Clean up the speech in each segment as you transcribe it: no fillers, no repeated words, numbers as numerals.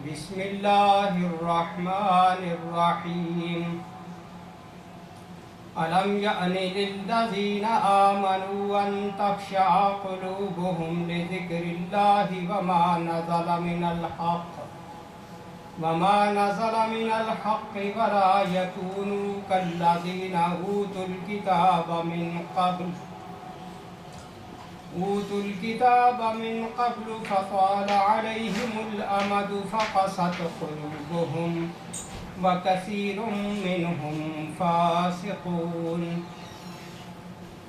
بسم اللہ الرحمن الرحیم ألم يأن للذين آمنوا أن تخشع قلوبهم لذكر الله وما نزل من الحق ولا يكونوا كالذين أوتوا الكتاب من قبل فطال عليهم الأمد فقست قلوبهم وكثير منهم فاسقون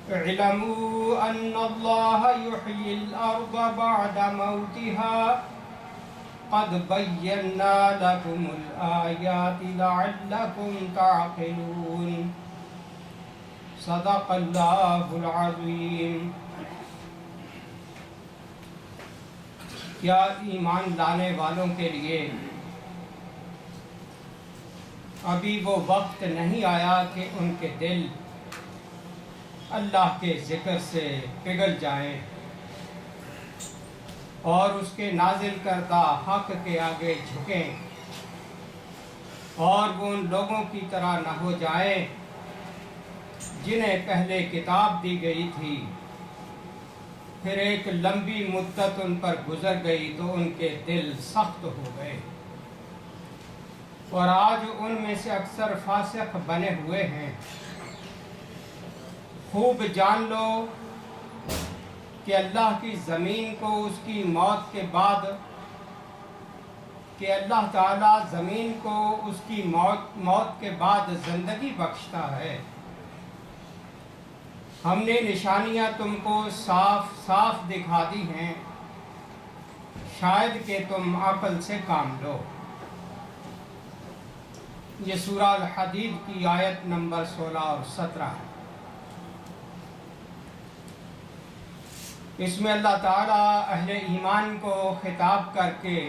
اعلموا أن الله يحيي الأرض بعد موتها قد بينا لكم الآيات لعلكم تعقلون صدق اللہ العظیم۔ کیا ایمان لانے والوں کے لیے ابھی وہ وقت نہیں آیا کہ ان کے دل اللہ کے ذکر سے پگھل جائیں اور اس کے نازل کردہ حق کے آگے جھکیں اور وہ ان لوگوں کی طرح نہ ہو جائیں جنہیں پہلے کتاب دی گئی تھی، پھر ایک لمبی مدت ان پر گزر گئی تو ان کے دل سخت ہو گئے، اور آج ان میں سے اکثر فاسق بنے ہوئے ہیں۔ خوب جان لو کہ اللہ کی زمین کو اس کی موت کے بعد اللہ تعالیٰ زمین کو اس کی موت کے بعد زندگی بخشتا ہے۔ ہم نے نشانیاں تم کو صاف صاف دکھا دی ہیں، شاید کہ تم عقل سے کام لو۔ یہ سورہ الحدید کی آیت نمبر 16 اور 17 ہے۔ اس میں اللہ تعالیٰ اہل ایمان کو خطاب کر کے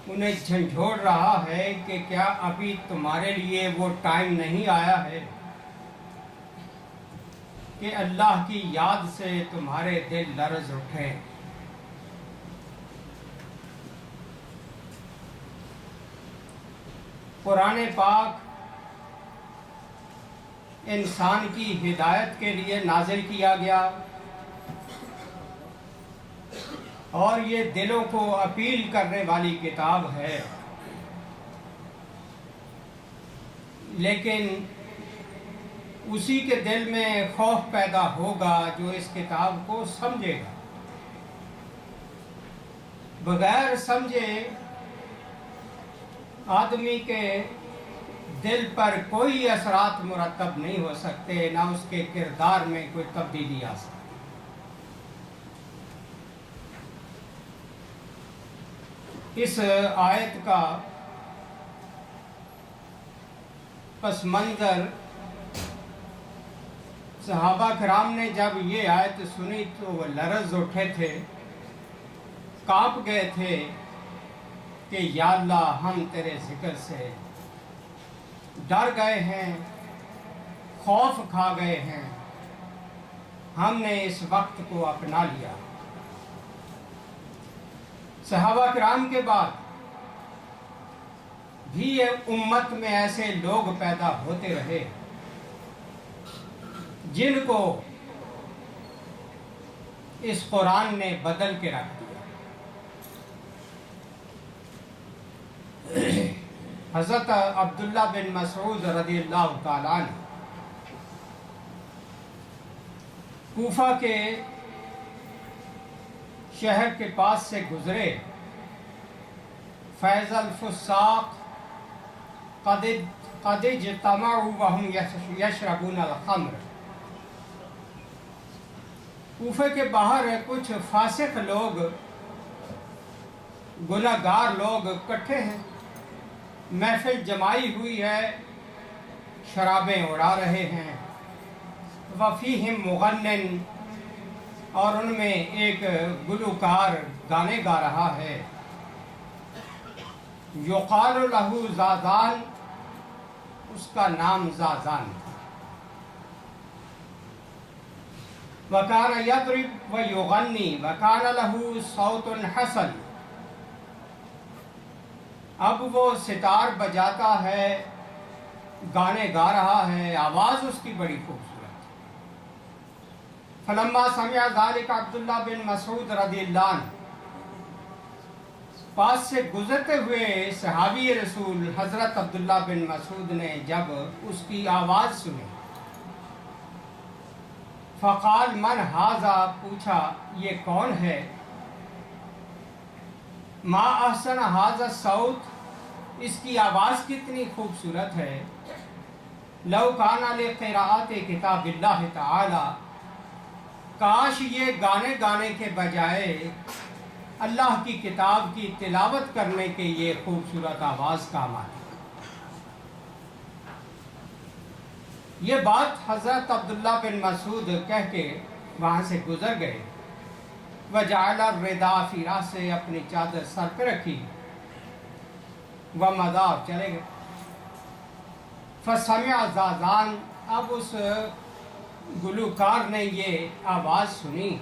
انہیں جھنجھوڑ رہا ہے کہ کیا ابھی تمہارے لیے وہ ٹائم نہیں آیا ہے کہ اللہ کی یاد سے تمہارے دل لرز اٹھے۔ قرآن پاک انسان کی ہدایت کے لیے نازل کیا گیا، اور یہ دلوں کو اپیل کرنے والی کتاب ہے، لیکن اسی کے دل میں خوف پیدا ہوگا جو اس کتاب کو سمجھے گا۔ بغیر سمجھے آدمی کے دل پر کوئی اثرات مرتب نہیں ہو سکتے، نہ اس کے کردار میں کوئی تبدیلی آ سکتی۔ اس آیت کا پس منظر صحابہ کرام نے جب یہ آیت سنی تو وہ لرز اٹھے تھے، کانپ گئے تھے کہ یا اللہ ہم تیرے ذکر سے ڈر گئے ہیں، خوف کھا گئے ہیں، ہم نے اس وقت کو اپنا لیا۔ صحابہ کرام کے بعد بھی یہ امت میں ایسے لوگ پیدا ہوتے رہے جن کو اس قرآن نے بدل کے رکھ دیا۔ حضرت عبداللہ بن مسعود رضی اللہ تعالیٰ عنہ کوفہ کے شہر کے پاس سے گزرے، فیض الفساق قد اجتمعوا وهم یشربون الخمر۔ کوفے کے باہر کچھ فاسق لوگ، گنہگار لوگ اکٹھے ہیں، محفل جمائی ہوئی ہے، شرابیں اڑا رہے ہیں۔ وفیہم مغنن، اور ان میں ایک گلوکار گانے گا رہا ہے، یقال لہ زازان، اس کا نام زازان تھا۔ وَكَانَ يَضْرِبُ وَيُغَنِّي وَكَانَ لَهُ صَوْتٌ حَسَنٌ، اب وہ ستار بجاتا ہے، گانے گا رہا ہے، آواز اس کی بڑی خوبصورت ہے۔ فلما سمع ذلك عبداللہ بن مسعود رضی اللہ عنہ، پاس سے گزرتے ہوئے صحابی رسول حضرت عبداللہ بن مسعود نے جب اس کی آواز سنی، فقال من ھذا، پوچھا یہ کون ہے؟ ما احسن ھذا الصوت، اس کی آواز کتنی خوبصورت ہے۔ لو کان لقراءۃ کتاب اللہ تعالی، کاش یہ گانے گانے کے بجائے اللہ کی کتاب کی تلاوت کرنے کے یہ خوبصورت آواز کام آتی۔ یہ بات حضرت عبداللہ بن مسعود کہہ کے وہاں سے گزر گئے۔ وجعل الرداء فی راسہ، اپنی چادر سر پہ رکھی، ومضى، چلے گئے۔ فسمع زازان، اب اس گلوکار نے یہ آواز سنی،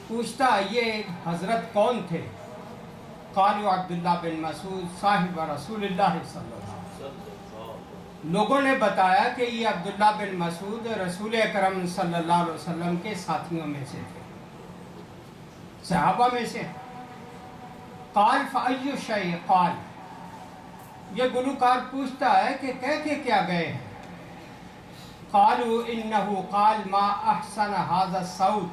پوچھتا یہ حضرت کون تھے؟ قالوا عبداللہ بن مسعود صاحب رسول اللہ صلی اللہ علیہ وسلم، لوگوں نے بتایا کہ یہ عبداللہ بن مسعود رسول اکرم صلی اللہ علیہ وسلم کے ساتھیوں میں سے تھے، صحابہ میں سے۔ قال فأی شیء قال، یہ گلوکار پوچھتا ہے کہ کہہ کے کیا گئے ہیں؟ قالوا انه قال ما احسن هذا الصوت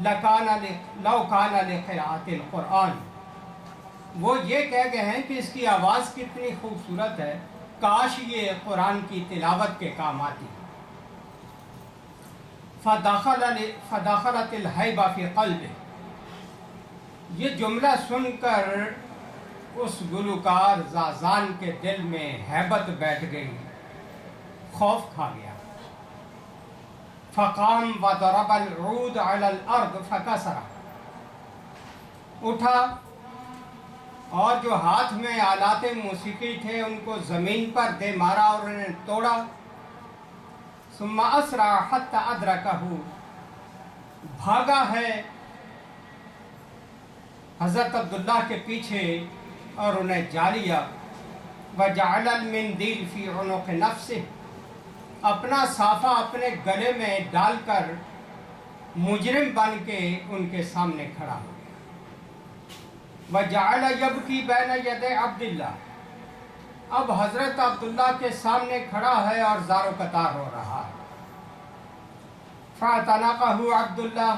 لو كان لقراءة القرآن، وہ یہ کہہ گئے ہیں کہ اس کی آواز کتنی خوبصورت ہے، کاش یہ قرآن کی تلاوت کے کام آتی۔ فدخلت الہیبہ فی قلبہ، یہ جملہ سن کر اس گلوکار زازان کے دل میں ہیبت بیٹھ گئی، خوف کھا گیا۔ فقام وضرب العود علی الارض فکسرہ، اٹھا اور جو ہاتھ میں آلات موسیقی تھے ان کو زمین پر دے مارا اور انہیں توڑا۔ ثم اسرع حتی ادرکہ، بھاگا ہے حضرت عبداللہ کے پیچھے اور انہیں جا لیا۔ وجعل المندیل فی عنق نفسہ، اپنا صافہ اپنے گلے میں ڈال کر مجرم بن کے ان کے سامنے کھڑا ہو گیا۔ وجعل یبکی بین یدی عبداللہ، اب حضرت عبداللہ کے سامنے کھڑا ہے اور زار و قطار ہو رہا ہے۔ فاعتنقہ عبداللہ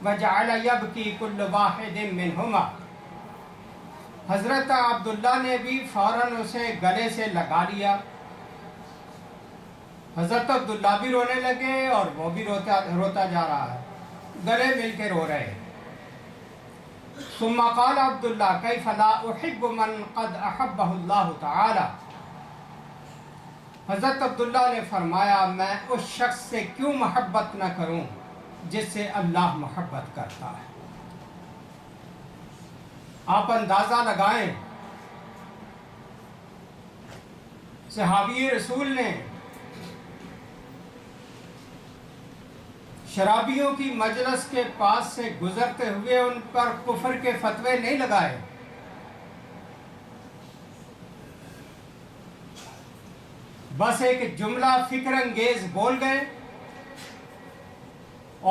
وجعل یبکی کل واحد منہما، حضرت عبداللہ نے بھی فوراً اسے گلے سے لگا لیا۔ حضرت عبداللہ بھی رونے لگے اور وہ بھی روتا جا رہا ہے، گلے مل کے رو رہے ہیں۔ ثم قال عبداللہ کیف لا احب من قد احبہ اللہ تعالی، حضرت عبداللہ نے فرمایا میں اس شخص سے کیوں محبت نہ کروں جس سے اللہ محبت کرتا ہے۔ آپ اندازہ لگائیں، صحابی رسول نے شرابیوں کی مجلس کے پاس سے گزرتے ہوئے ان پر کفر کے فتوے نہیں لگائے، بس ایک جملہ فکر انگیز بول گئے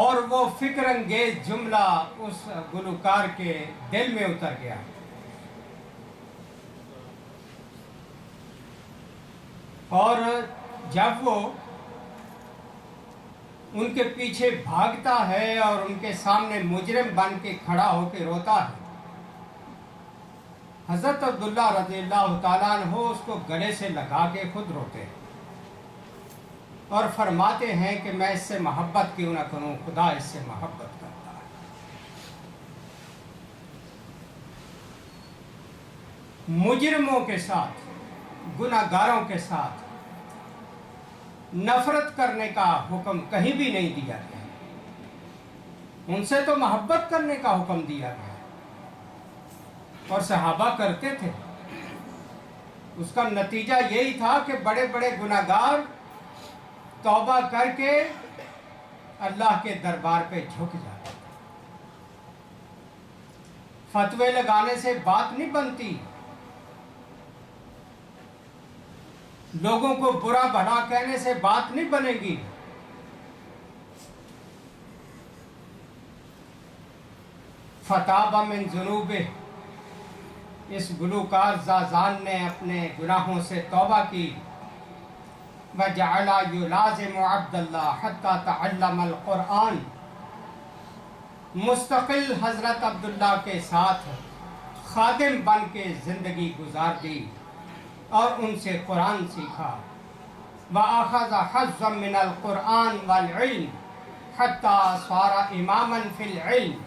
اور وہ فکر انگیز جملہ اس گلوکار کے دل میں اتر گیا۔ اور جب وہ ان کے پیچھے بھاگتا ہے اور ان کے سامنے مجرم بن کے کھڑا ہو کے روتا ہے، حضرت عبداللہ رضی اللہ تعالیٰ عنہ اس کو گلے سے لگا کے خود روتے ہیں اور فرماتے ہیں کہ میں اس سے محبت کیوں نہ کروں، خدا اس سے محبت کرتا ہے۔ مجرموں کے ساتھ، گناہ گاروں کے ساتھ نفرت کرنے کا حکم کہیں بھی نہیں دیا گیا، ان سے تو محبت کرنے کا حکم دیا گیا، اور صحابہ کرتے تھے۔ اس کا نتیجہ یہی تھا کہ بڑے بڑے گناہ گار توبہ کر کے اللہ کے دربار پہ جھک جاتے۔ فتوے لگانے سے بات نہیں بنتی، لوگوں کو برا بھلا کہنے سے بات نہیں بنے گی۔ فتاب من ذنوبہ، اس گلوکار زازان نے اپنے گناہوں سے توبہ کی۔ وجعل یلازم عبد اللہ حتی تعلم القرآن، مستقل حضرت عبداللہ کے ساتھ خادم بن کے زندگی گزار دی اور ان سے قرآن سیکھا۔ وَأَخَذَ حَظًّا مِّنَ الْقُرْآنِ وَالْعِلْمِ حَتَّى صَارَ إِمَامًا فِي الْعِلْمِ،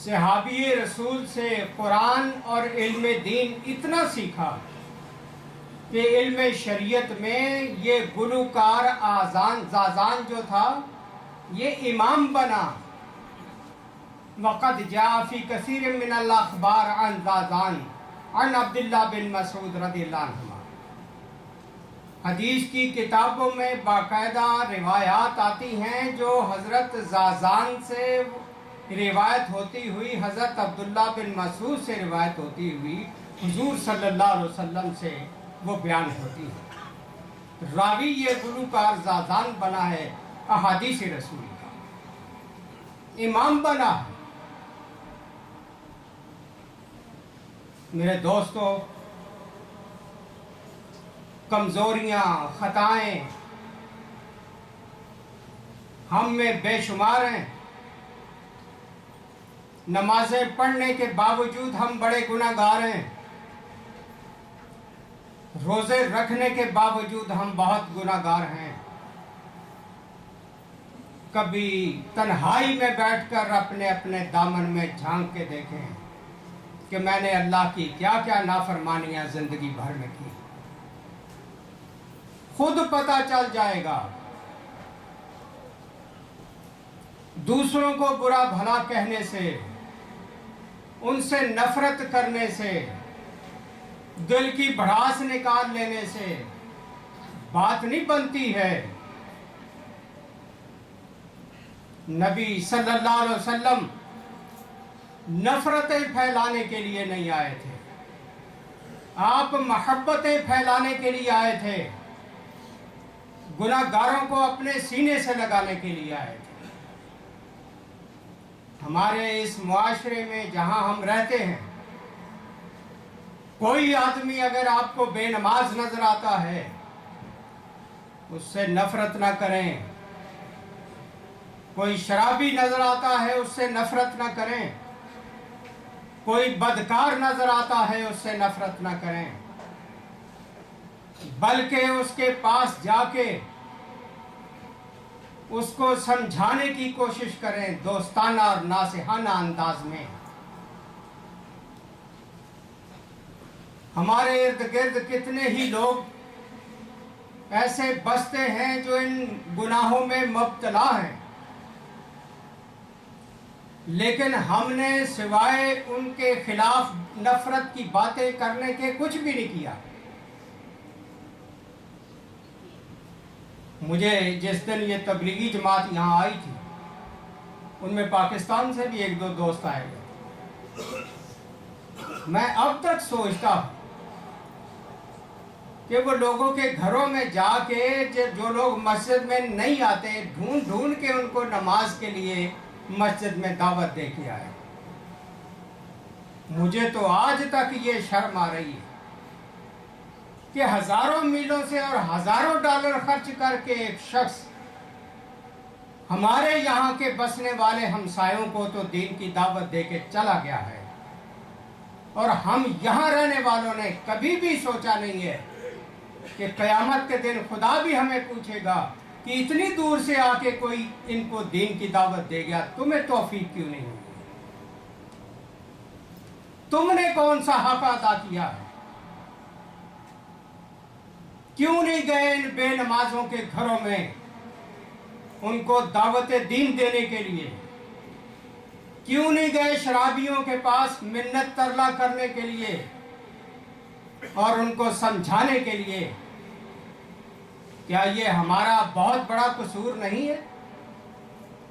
صحابی رسول سے قرآن اور علم دین اتنا سیکھا کہ علم شریعت میں یہ گلوکار زازان جو تھا یہ امام بنا۔ وقد جاء فی کثیر من الاخبار عن زازان عن عبداللہ بن مسعود رضی اللہ عنہ، حدیث کی کتابوں میں باقاعدہ روایات آتی ہیں جو حضرت زازان سے روایت ہوتی ہوئی، حضرت عبداللہ بن مسعود سے روایت ہوتی ہوئی حضور صلی اللہ علیہ وسلم سے وہ بیان ہوتی ہے۔ راوی یہ گلوکار زازان بنا ہے احادیث رسول کا، امام بنا ہے۔ میرے دوستو، کمزوریاں، خطائیں ہم میں بے شمار ہیں۔ نمازیں پڑھنے کے باوجود ہم بڑے گناہ گار ہیں، روزے رکھنے کے باوجود ہم بہت گناہ گار ہیں۔ کبھی تنہائی میں بیٹھ کر اپنے اپنے دامن میں جھانک کے دیکھیں کہ میں نے اللہ کی کیا کیا نافرمانیاں زندگی بھر میں کی، خود پتہ چل جائے گا۔ دوسروں کو برا بھلا کہنے سے، ان سے نفرت کرنے سے، دل کی بھڑاس نکال لینے سے بات نہیں بنتی ہے۔ نبی صلی اللہ علیہ وسلم نفرتیں پھیلانے کے لیے نہیں آئے تھے، آپ محبتیں پھیلانے کے لیے آئے تھے، گناہ گاروں کو اپنے سینے سے لگانے کے لیے آئے تھے۔ ہمارے اس معاشرے میں جہاں ہم رہتے ہیں، کوئی آدمی اگر آپ کو بے نماز نظر آتا ہے اس سے نفرت نہ کریں، کوئی شرابی نظر آتا ہے اس سے نفرت نہ کریں، کوئی بدکار نظر آتا ہے اس سے نفرت نہ کریں، بلکہ اس کے پاس جا کے اس کو سمجھانے کی کوشش کریں دوستانہ اور ناصحانہ انداز میں۔ ہمارے ارد گرد کتنے ہی لوگ ایسے بستے ہیں جو ان گناہوں میں مبتلا ہیں، لیکن ہم نے سوائے ان کے خلاف نفرت کی باتیں کرنے کے کچھ بھی نہیں کیا۔ مجھے جس دن یہ تبلیغی جماعت یہاں آئی تھی، ان میں پاکستان سے بھی ایک دو دوست آئے گئے۔ میں اب تک سوچتا ہوں کہ وہ لوگوں کے گھروں میں جا کے جو لوگ مسجد میں نہیں آتے، ڈھونڈ ڈھونڈ کے ان کو نماز کے لیے مسجد میں دعوت دے کے آئے۔ مجھے تو آج تک یہ شرم آ رہی ہے کہ ہزاروں میلوں سے اور ہزاروں ڈالر خرچ کر کے ایک شخص ہمارے یہاں کے بسنے والے ہمسایوں کو تو دین کی دعوت دے کے چلا گیا ہے، اور ہم یہاں رہنے والوں نے کبھی بھی سوچا نہیں ہے کہ قیامت کے دن خدا بھی ہمیں پوچھے گا کہ اتنی دور سے آ کے کوئی ان کو دین کی دعوت دے گیا، تمہیں توفیق کیوں نہیں ہوئی؟ تم نے کون سا حق ادا کیا ہے؟ کیوں نہیں گئے ان بے نمازوں کے گھروں میں ان کو دعوت دین دینے کے لیے؟ کیوں نہیں گئے شرابیوں کے پاس منت ترلا کرنے کے لیے اور ان کو سمجھانے کے لیے؟ کیا یہ ہمارا بہت بڑا قصور نہیں ہے؟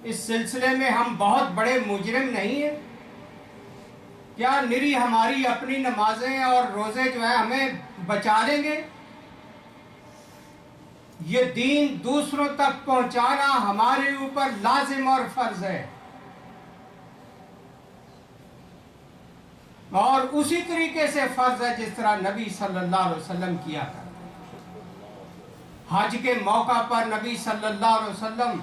اس سلسلے میں ہم بہت بڑے مجرم نہیں ہیں؟ کیا نری ہماری اپنی نمازیں اور روزے جو ہیں ہمیں بچا لیں گے؟ یہ دین دوسروں تک پہنچانا ہمارے اوپر لازم اور فرض ہے، اور اسی طریقے سے فرض ہے جس طرح نبی صلی اللہ علیہ وسلم کیا کرتے۔ حج کے موقع پر نبی صلی اللہ علیہ وسلم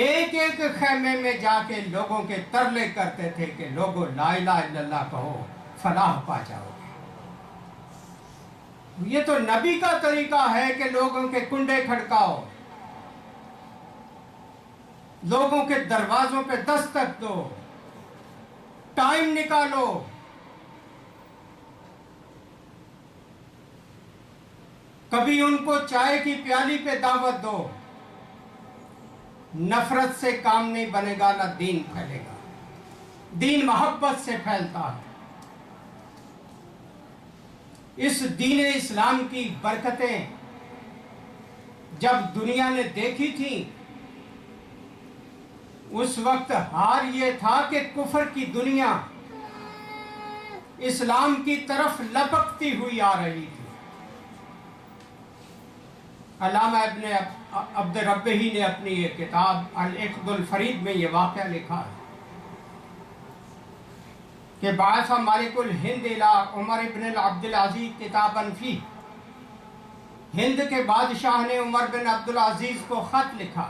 ایک ایک خیمے میں جا کے لوگوں کے ترلے کرتے تھے کہ لوگوں لا الہ الا اللہ کہو، فلاح پا جاؤ گے۔ یہ تو نبی کا طریقہ ہے کہ لوگوں کے کنڈے کھڑکاؤ، لوگوں کے دروازوں پہ دستک دو، ٹائم نکالو۔ کبھی ان کو چائے کی پیالی پہ دعوت دو۔ نفرت سے کام نہیں بنے گا، نہ دین پھیلے گا۔ دین محبت سے پھیلتا ہے۔ اس دین اسلام کی برکتیں جب دنیا نے دیکھی تھی، اس وقت حال یہ تھا کہ کفر کی دنیا اسلام کی طرف لپکتی ہوئی آ رہی تھی۔ علامہ ابن عبد ربہ نے اپنی یہ کتاب العقد الفرید میں یہ واقعہ لکھا ہے کہ بعث مالک الہند الی عمر بن عبد العزیز کتابا فیہ، ہند کے بادشاہ نے عمر بن عبد العزیز کو خط لکھا،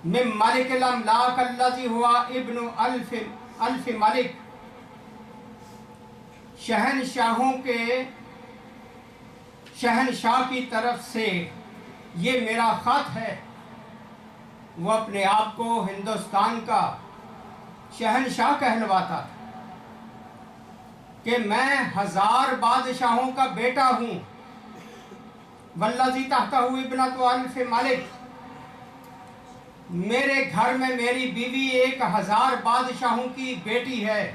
من ملک الاملاک الذی ہوا ابن الف ملک، شہنشاہوں کے شہنشاہ کی طرف سے یہ میرا خط ہے۔ وہ اپنے آپ کو ہندوستان کا شہنشاہ کہلواتا تھا کہ میں 1000 بادشاہوں کا بیٹا ہوں، والذی تحتہ ابنۃ الف ملک، میرے گھر میں میری بیوی 1000 بادشاہوں کی بیٹی ہے،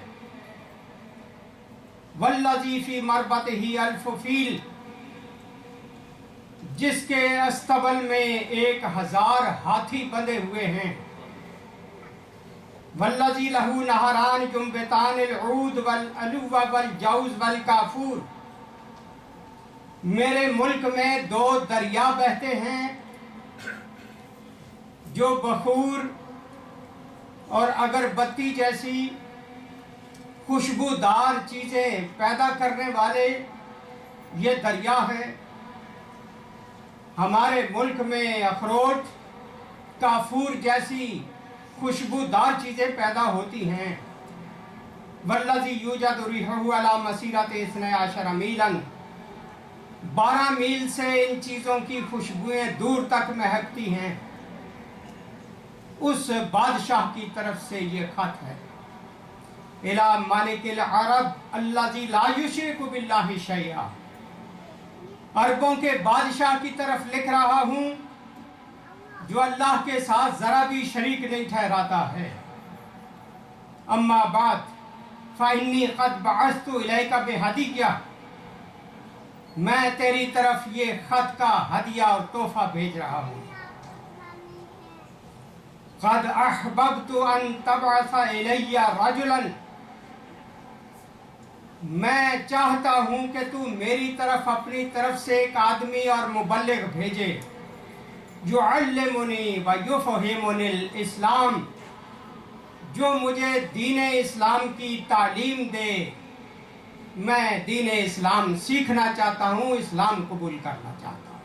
والذی فی مربطہ الف فیل، جس کے استبل میں 1000 ہاتھی بندھے ہوئے ہیں، والذی لہ نہران جنبتان العود والعلو والجوز والکافور، میرے ملک میں 2 دریا بہتے ہیں جو بخور اور اگربتی جیسی خوشبودار چیزیں پیدا کرنے والے یہ دریا ہے۔ ہمارے ملک میں اخروٹ، کافور جیسی خوشبودار چیزیں پیدا ہوتی ہیں۔ والذی یوجد ریحہ علی مسیرۃ 12 میلا، 12 میل سے ان چیزوں کی خوشبوئیں دور تک مہکتی ہیں۔ اس بادشاہ کی طرف سے یہ خط ہے، الی مالک العرب الذی لا یشرک باللہ شیئا، عربوں کے بادشاہ کی طرف لکھ رہا ہوں جو اللہ کے ساتھ ذرا بھی شریک نہیں ٹھہراتا ہے۔ اما بعد فإنی قد بعثت الیک بہدیہ، میں تیری طرف یہ خط کا ہدیہ اور تحفہ بھیج رہا ہوں۔ قد احببت ان تبعث الی رجلا، میں چاہتا ہوں کہ تو میری طرف اپنی طرف سے ایک آدمی اور مبلغ بھیجے، یعلمنی ویفہمنی الاسلام، جو مجھے دین اسلام کی تعلیم دے۔ میں دین اسلام سیکھنا چاہتا ہوں، اسلام قبول کرنا چاہتا ہوں۔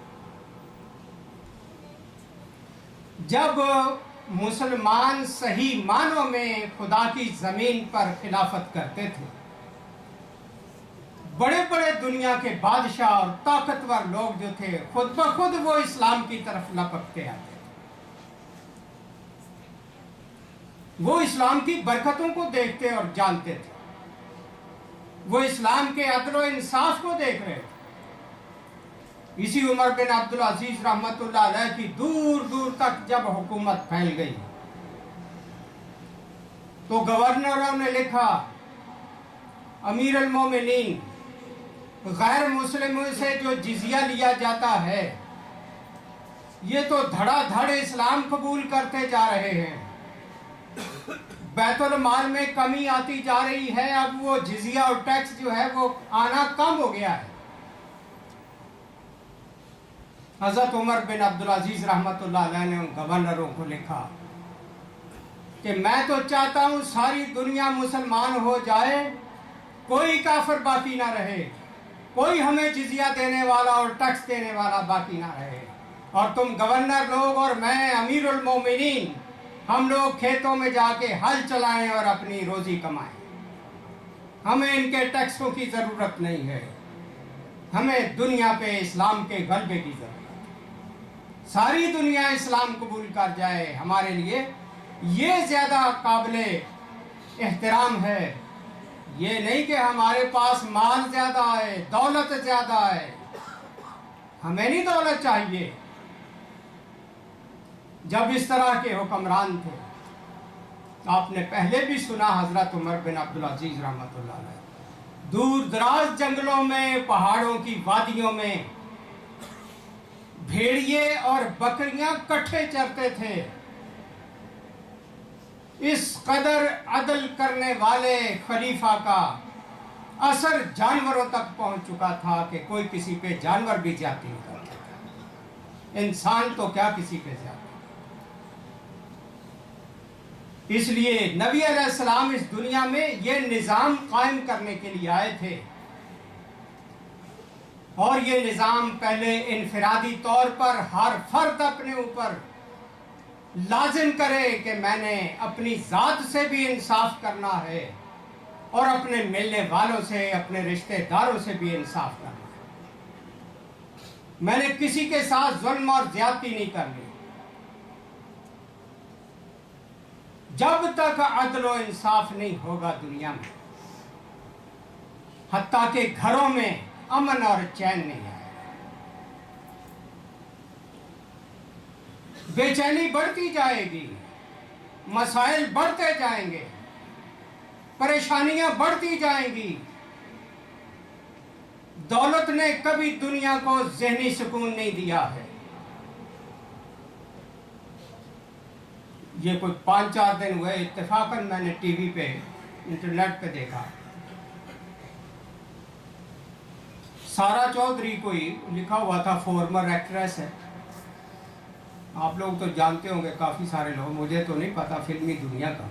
جب مسلمان صحیح معنوں میں خدا کی زمین پر خلافت کرتے تھے، بڑے بڑے دنیا کے بادشاہ اور طاقتور لوگ جو تھے خود بخود وہ اسلام کی طرف لپکتے آتے تھے۔ وہ اسلام کی برکتوں کو دیکھتے اور جانتے تھے، وہ اسلام کے عدل و انصاف کو دیکھ رہے تھے۔ اسی عمر بن عبد العزیز رحمۃ اللہ علیہ کی دور دور تک جب حکومت پھیل گئی تو گورنروں نے لکھا، امیر المومنین، غیر مسلموں سے جو جزیہ لیا جاتا ہے یہ تو دھڑا دھڑ اسلام قبول کرتے جا رہے ہیں، بیت المال میں کمی آتی جا رہی ہے، اب وہ جزیہ اور ٹیکس جو ہے وہ آنا کم ہو گیا ہے۔ حضرت عمر بن عبدالعزیز رحمۃ اللہ علیہ نے ان گورنروں کو لکھا کہ میں تو چاہتا ہوں ساری دنیا مسلمان ہو جائے، کوئی کافر باقی نہ رہے، کوئی ہمیں جزیہ دینے والا اور ٹیکس دینے والا باقی نہ رہے، اور تم گورنر لوگ اور میں امیر المومنین، ہم لوگ کھیتوں میں جا کے ہل چلائیں اور اپنی روزی کمائیں، ہمیں ان کے ٹیکسوں کی ضرورت نہیں ہے، ہمیں دنیا پہ اسلام کے غلبے کی ضرورت ہے، ساری دنیا اسلام قبول کر جائے، ہمارے لیے یہ زیادہ قابل احترام ہے، یہ نہیں کہ ہمارے پاس مال زیادہ ہے، دولت زیادہ ہے، ہمیں نہیں دولت چاہیے۔ جب اس طرح کے حکمران تھے، آپ نے پہلے بھی سنا حضرت عمر بن عبدالعزیز رحمۃ اللہ علیہ دور دراز جنگلوں میں، پہاڑوں کی وادیوں میں بھیڑیے اور بکریاں کٹھے چرتے تھے۔ اس قدر عدل کرنے والے خلیفہ کا اثر جانوروں تک پہنچ چکا تھا کہ کوئی کسی پہ جانور بھی زیادتی نہیں کرتا تھا، انسان تو کیا کسی پہ زیادتی۔ اس لیے نبی علیہ السلام اس دنیا میں یہ نظام قائم کرنے کے لیے آئے تھے، اور یہ نظام پہلے انفرادی طور پر ہر فرد اپنے اوپر لازم کرے کہ میں نے اپنی ذات سے بھی انصاف کرنا ہے، اور اپنے ملنے والوں سے، اپنے رشتہ داروں سے بھی انصاف کرنا ہے، میں نے کسی کے ساتھ ظلم اور زیادتی نہیں کرنی۔ جب تک عدل و انصاف نہیں ہوگا دنیا میں، حتیٰ کہ گھروں میں امن اور چین نہیں آئے گا، بے چینی بڑھتی جائے گی، مسائل بڑھتے جائیں گے، پریشانیاں بڑھتی جائیں گی۔ دولت نے کبھی دنیا کو ذہنی سکون نہیں دیا ہے۔ یہ کوئی 5-4 دن ہوئے، اتفاقاً میں نے ٹی وی پہ، انٹرنیٹ پہ دیکھا، سارا چودھری کوئی لکھا ہوا تھا، فارمر ایکٹریس ہے، آپ لوگ تو جانتے ہوں گے، کافی سارے لوگ، مجھے تو نہیں پتا فلمی دنیا کا،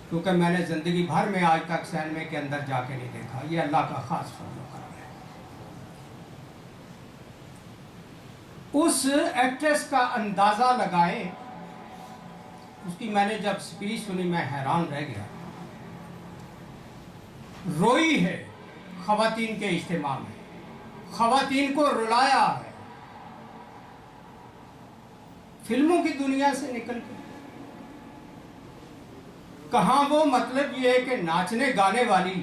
کیونکہ میں نے زندگی بھر میں آج تک سینما کے اندر جا کے نہیں دیکھا، یہ اللہ کا خاص فضل و کرم ہے۔ اس ایکٹریس کا اندازہ لگائیں، اس کی میں نے جب سپیچ سنی میں حیران رہ گیا، روئی ہے خواتین کے اجتماع میں، خواتین کو رلایا ہے، فلموں کی دنیا سے نکل کے۔ کہاں وہ مطلب یہ ہے کہ ناچنے گانے والی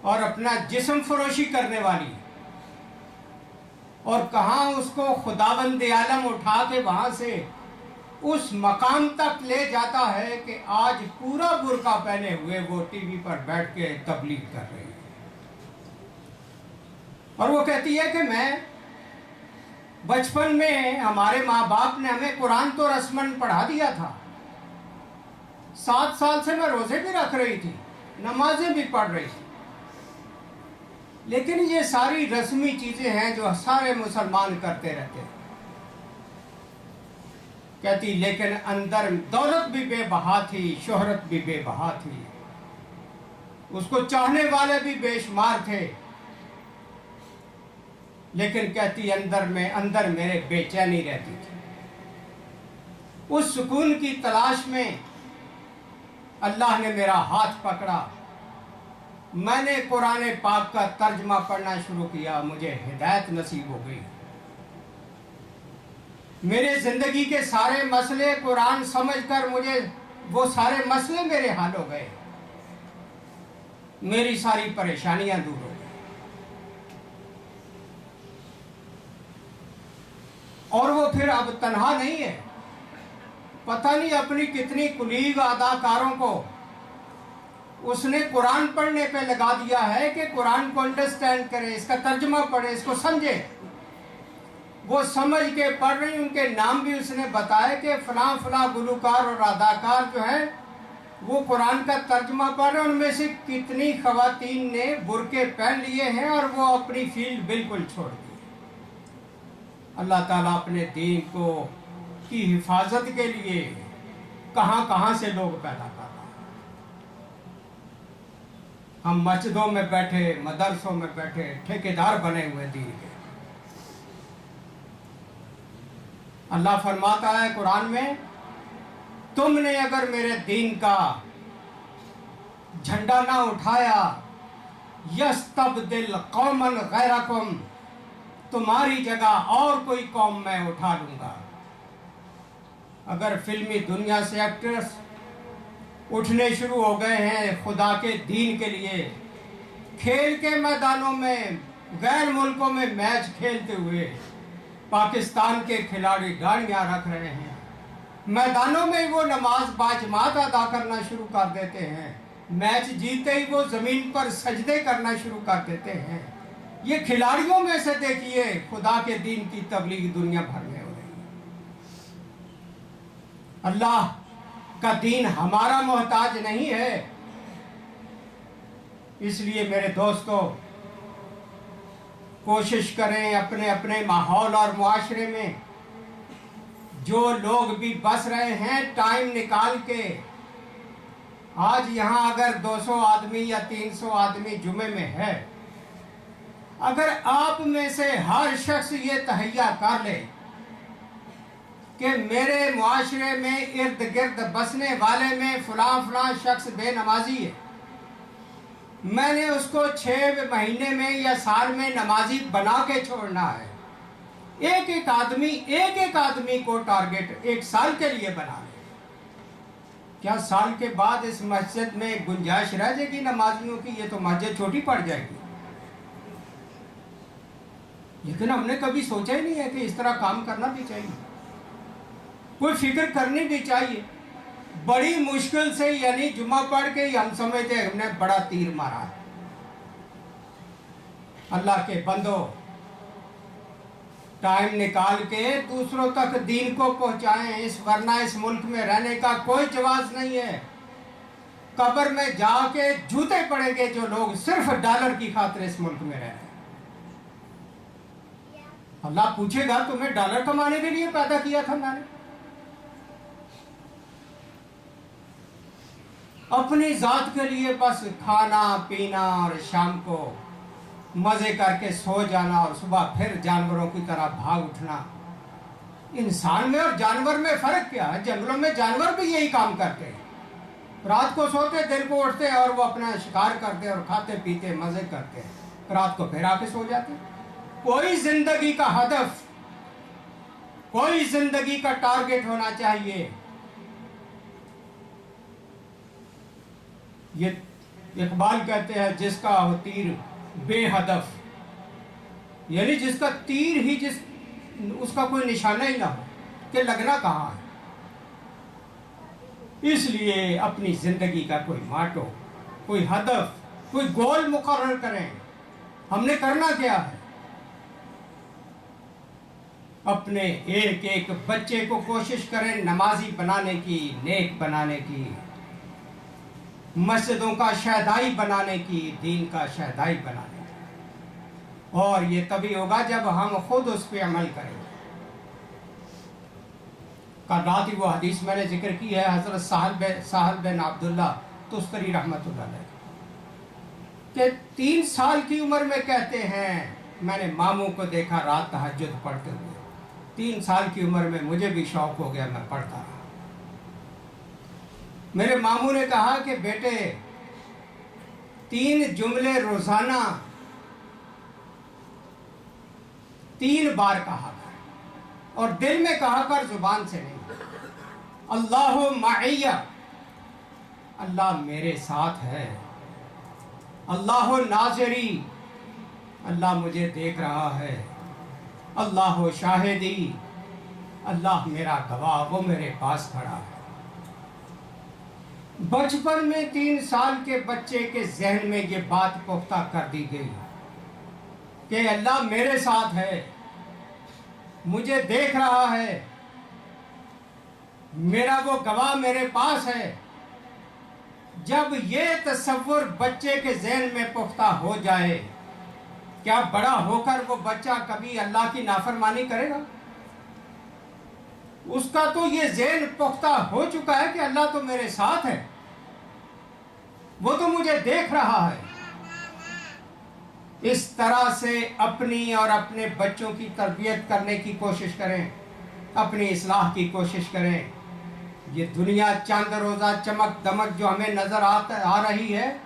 اور اپنا جسم فروشی کرنے والی، اور کہاں اس کو خداوند عالم اٹھا کے وہاں سے اس مقام تک لے جاتا ہے کہ آج پورا برقع پہنے ہوئے وہ ٹی وی پر بیٹھ کے تبلیغ کر رہی ہے، اور وہ کہتی ہے کہ میں بچپن میں ہمارے ماں باپ نے ہمیں قرآن تو رسماً پڑھا دیا تھا، 7 سال سے میں روزے بھی رکھ رہی تھی، نمازیں بھی پڑھ رہی تھی، لیکن یہ ساری رسمی چیزیں ہیں جو سارے مسلمان کرتے رہتے ہیں۔ کہتی لیکن اندر دولت بھی بے بہا تھی، شہرت بھی بے بہا تھی، اس کو چاہنے والے بھی بے شمار تھے، لیکن کہتی اندر میرے بے چینی رہتی تھی۔ اس سکون کی تلاش میں اللہ نے میرا ہاتھ پکڑا، میں نے قرآن پاک کا ترجمہ پڑھنا شروع کیا، مجھے ہدایت نصیب ہو گئی، میرے زندگی کے سارے مسئلے قرآن سمجھ کر مجھے وہ سارے مسئلے میرے حل ہو گئے، میری ساری پریشانیاں دور ہو گئی۔ اور وہ پھر اب تنہا نہیں ہے، پتہ نہیں اپنی کتنی کلیگ اداکاروں کو اس نے قرآن پڑھنے پہ لگا دیا ہے کہ قرآن کو انڈرسٹینڈ کرے، اس کا ترجمہ پڑھے، اس کو سمجھے۔ وہ سمجھ کے پڑھ رہی، ان کے نام بھی اس نے بتایا کہ فلاں فلاں گلوکار اور اداکار جو ہیں وہ قرآن کا ترجمہ پڑھ رہے ہیں، ان میں سے کتنی خواتین نے برقعے پہن لیے ہیں اور وہ اپنی فیلڈ بالکل چھوڑ دی۔ اللہ تعالیٰ اپنے دین کو کی حفاظت کے لیے کہاں کہاں سے لوگ پیدا کر رہا ہے۔ ہم مسجدوں میں بیٹھے، مدرسوں میں بیٹھے ٹھیکیدار بنے ہوئے دین کے۔ اللہ فرماتا ہے قرآن میں، تم نے اگر میرے دین کا جھنڈا نہ اٹھایا، یستبدل قوما غیرکم، تمہاری جگہ اور کوئی قوم میں اٹھا لوں گا۔ اگر فلمی دنیا سے ایکٹرز اٹھنے شروع ہو گئے ہیں خدا کے دین کے لیے، کھیل کے میدانوں میں غیر ملکوں میں میچ کھیلتے ہوئے پاکستان کے کھلاڑی گاڑیاں رکھ رہے ہیں، میدانوں میں وہ نماز باجماعت ادا کرنا شروع کر دیتے ہیں، میچ جیتے ہی وہ زمین پر سجدے کرنا شروع کر دیتے ہیں، یہ کھلاڑیوں میں سے دیکھیے خدا کے دین کی تبلیغ دنیا بھر میں ہو رہی ہے۔ اللہ کا دین ہمارا محتاج نہیں ہے۔ اس لیے میرے دوستو، کوشش کریں اپنے اپنے ماحول اور معاشرے میں جو لوگ بھی بس رہے ہیں ٹائم نکال کے، آج یہاں اگر 200 آدمی یا 300 آدمی جمعے میں ہے، اگر آپ میں سے ہر شخص یہ تہیہ کر لے کہ میرے معاشرے میں ارد گرد بسنے والے میں فلاں فلاں شخص بے نمازی ہے، میں نے اس کو 6 مہینے میں یا سال میں نمازی بنا کے چھوڑنا ہے۔ ایک ایک آدمی کو ٹارگٹ 1 سال کے لیے بنا لے۔ کیا سال کے بعد اس مسجد میں گنجائش رہ جائے گی نمازیوں کی؟ یہ تو مسجد چھوٹی پڑ جائے گی۔ لیکن ہم نے کبھی سوچا ہی نہیں ہے کہ اس طرح کام کرنا بھی چاہیے، کوئی فکر کرنی بھی چاہیے۔ بڑی مشکل سے یعنی جمعہ پڑھ کے ہی ہم سمجھتے ہیں ہم نے بڑا تیر مارا ہے۔ اللہ کے بندو، ٹائم نکال کے دوسروں تک دین کو پہنچائیں، ورنہ اس ملک میں رہنے کا کوئی جواز نہیں ہے۔ قبر میں جا کے جوتے پڑیں گے جو لوگ صرف ڈالر کی خاطر اس ملک میں رہ رہے ہیں۔ اللہ پوچھے گا تمہیں ڈالر کمانے کے لیے پیدا کیا تھا میں نے؟ اپنی ذات کے لیے بس کھانا پینا اور شام کو مزے کر کے سو جانا اور صبح پھر جانوروں کی طرح بھاگ اٹھنا۔ انسان میں اور جانور میں فرق کیا ہے؟ جنگلوں میں جانور بھی یہی کام کرتے ہیں، رات کو سوتے دن کو اٹھتے اور وہ اپنا شکار کرتے اور کھاتے پیتے مزے کرتے، رات کو پھر آ کے سو جاتے۔ کوئی زندگی کا ہدف، کوئی زندگی کا ٹارگٹ ہونا چاہیے۔ یہ اقبال کہتے ہیں جس کا ہو تیر بے ہدف، یعنی جس کا تیر ہی اس کا کوئی نشانہ ہی نہ ہو کہ لگنا کہاں ہے۔ اس لیے اپنی زندگی کا کوئی ماٹو، کوئی ہدف، کوئی گول مقرر کریں، ہم نے کرنا کیا ہے۔ اپنے ایک ایک بچے کو کوشش کریں نمازی بنانے کی، نیک بنانے کی، مسجدوں کا شہدائی بنانے کی، دین کا شہدائی بنانے کی، اور یہ تبھی ہوگا جب ہم خود اس پہ عمل کریں۔ کل رات ہی وہ حدیث میں نے ذکر کی ہے حضرت سہل بن عبداللہ تستری رحمۃ اللہ علیہ کہ 3 سال کی عمر میں کہتے ہیں میں نے ماموں کو دیکھا رات تہجد پڑھتے ہوئے، 3 سال کی عمر میں مجھے بھی شوق ہو گیا، میں پڑھتا رہا۔ میرے ماموں نے کہا کہ بیٹے 3 جملے روزانہ 3 بار کہا کر، اور دل میں کہا کر، زبان سے نہیں۔ اللہ معیہ، اللہ میرے ساتھ ہے۔ اللہ ناظری، اللہ مجھے دیکھ رہا ہے۔ اللہ شاہدی، اللہ میرا گواہ، وہ میرے پاس کھڑا ہے۔ بچپن میں 3 سال کے بچے کے ذہن میں یہ بات پختہ کر دی گئی کہ اللہ میرے ساتھ ہے۔ مجھے دیکھ رہا ہے، میرا وہ گواہ میرے پاس ہے۔ جب یہ تصور بچے کے ذہن میں پختہ ہو جائے، کیا بڑا ہو کر وہ بچہ کبھی اللہ کی نافرمانی کرے گا؟ اس کا تو یہ ذہن پختہ ہو چکا ہے کہ اللہ تو میرے ساتھ ہے، وہ تو مجھے دیکھ رہا ہے۔ اس طرح سے اپنی اور اپنے بچوں کی تربیت کرنے کی کوشش کریں، اپنی اصلاح کی کوشش کریں۔ یہ دنیا چاند روزہ چمک دمک جو ہمیں نظر آ رہی ہے،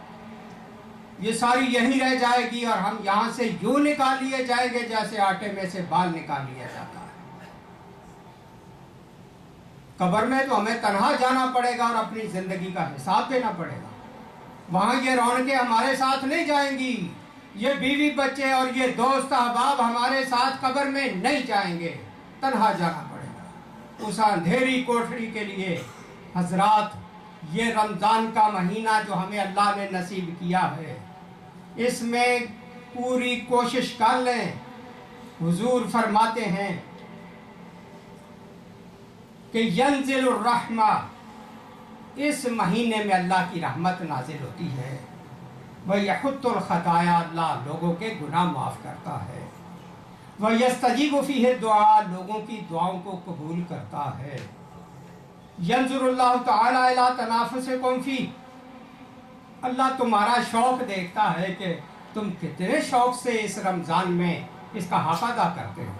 یہ ساری یہیں رہ جائے گی، اور ہم یہاں سے یوں نکال لیے جائیں گے جیسے آٹے میں سے بال نکال لیا جاتا ہے۔ قبر میں تو ہمیں تنہا جانا پڑے گا اور اپنی زندگی کا حساب دینا پڑے گا۔ وہاں یہ رونقیں ہمارے ساتھ نہیں جائیں گی، یہ بیوی بچے اور یہ دوست احباب ہمارے ساتھ قبر میں نہیں جائیں گے، تنہا جانا پڑے گا اس اندھیری کوٹھری کے لیے۔ حضرات، یہ رمضان کا مہینہ جو ہمیں اللہ نے نصیب کیا ہے، اس میں پوری کوشش کر لیں۔ حضور فرماتے ہیں کہ ینزل الرحمہ، اس مہینے میں اللہ کی رحمت نازل ہوتی ہے۔ وَيَحُطُّ الْخَطَايَا، اللہ لوگوں کے گناہ معاف کرتا ہے۔ وَيَسْتَجِيبُ فِيهِ الدُّعَاء، لوگوں کی دعاؤں کو قبول کرتا ہے۔ يَنظُرُ اللَّهُ تَعَالَى إِلَىٰ تَنَافُسِكُمْ فِيهِ، اللہ تمہارا شوق دیکھتا ہے کہ تم کتنے شوق سے اس رمضان میں اس کا حق ادا کرتے ہو۔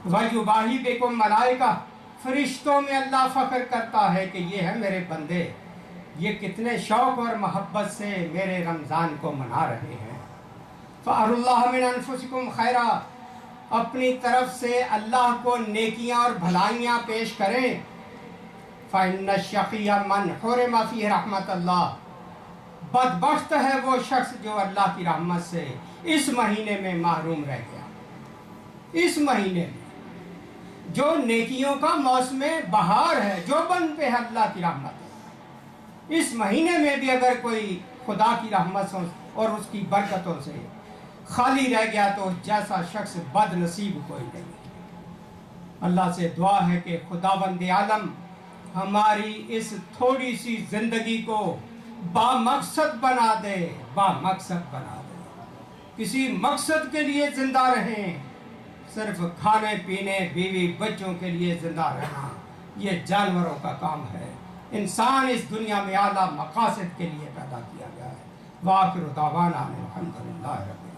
وَيُبَاهِي بِكُمْ مَلَائِكَةٌ، فرشتوں میں اللہ فخر کرتا ہے کہ یہ ہے میرے بندے، یہ کتنے شوق اور محبت سے میرے رمضان کو منا رہے ہیں۔ فَأَرُوا اللَّهَ مِنْ أَنفُسِكُمْ خَيْرًا، اپنی طرف سے اللہ کو نیکیاں اور بھلائیاں پیش کریں۔ فَإِنَّ الشَّقِيَّ مَنْ حُرِمَ فِيهِ رَحْمَةَ اللَّهِ، بدبخت ہے وہ شخص جو اللہ کی رحمت سے اس مہینے میں محروم رہ گیا۔ اس مہینے میں جو نیکیوں کا موسم بہار ہے، جو بن پہ ہے اللہ کی رحمت ہے، اس مہینے میں بھی اگر کوئی خدا کی رحمت اور اس کی برکتوں سے خالی رہ گیا تو جیسا شخص بد نصیب کوئی نہیں۔ اللہ سے دعا ہے کہ خداوند عالم ہماری اس تھوڑی سی زندگی کو بامقصد بنا دے، بامقصد بنا دے۔ کسی مقصد کے لیے زندہ رہیں، صرف کھانے پینے بیوی بچوں کے لیے زندہ رہنا یہ جانوروں کا کام ہے۔ انسان اس دنیا میں اعلیٰ مقاصد کے لیے پیدا کیا گیا ہے۔ وآخر دعوانا الحمدللہ رب العالمین۔